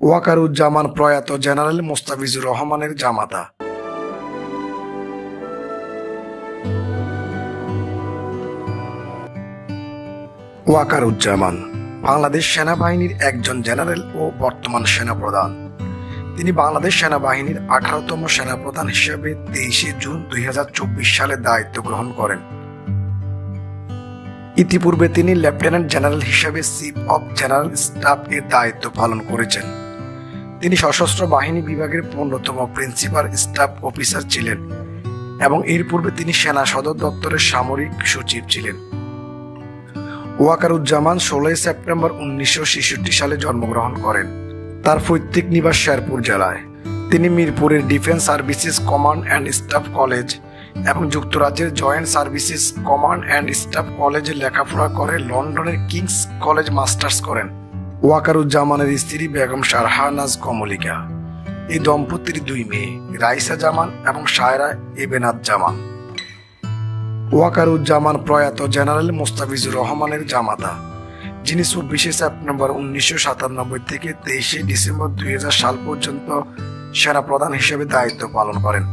ওয়াকারুজ্জামান প্রয়াত জেনারেল মোস্তাফিজুর রহমানের জামাতা। ওয়াকারুজ্জামান বাংলাদেশ সেনাবাহিনীর একজন জেনারেল ও বর্তমান সেনাপ্রধান। তিনি বাংলাদেশ সেনাবাহিনীর 18তম সেনাপ্রধান হিসেবে 23শে জুন 2024 সালে দায়িত্ব গ্রহণ করেন। ইতিপূর্বে তিনি লেফটেন্যান্ট জেনারেল হিসেবে চিফ অব জেনারেল স্টাফ এর দায়িত্ব পালন করেছেন। তিনি সশস্ত্র বাহিনী বিভাগের 15তম প্রিন্সিপাল স্টাফ অফিসার ছিলেন এবং এর পূর্বে তিনি সেনা সদর দপ্তরের সামরিক সচিব ছিলেন। ওয়াকারুজ্জামান 16 সেপ্টেম্বর 1966 সালে জন্মগ্রহণ করেন। তার পৈতৃক নিবাস শেরপুর জেলায়। তিনি মিরপুরের defence services command and staff college এবং যুক্তরাজ্যের joint services command and staff কলেজে লেখাপড়া করে লন্ডনের কিংস কলেজ মাস্টার্স করেন। ওয়াকারুজ্জামানের স্ত্রী বেগম শারহানাজ কমলিকা। এই দম্পতির 2 মেয়ে, রাইসা জামান এবং সায়রা এবেনাত জামান। ওয়াকারুজ্জামান প্রয়াত জেনারেল মোস্তাফিজুর রহমানের জামাতা, যিনি 24শে সেপ্টেম্বর 1997 থেকে 23শে ডিসেম্বর 2000 সাল পর্যন্ত সেনাপ্রধান হিসেবে দায়িত্ব পালন করেন।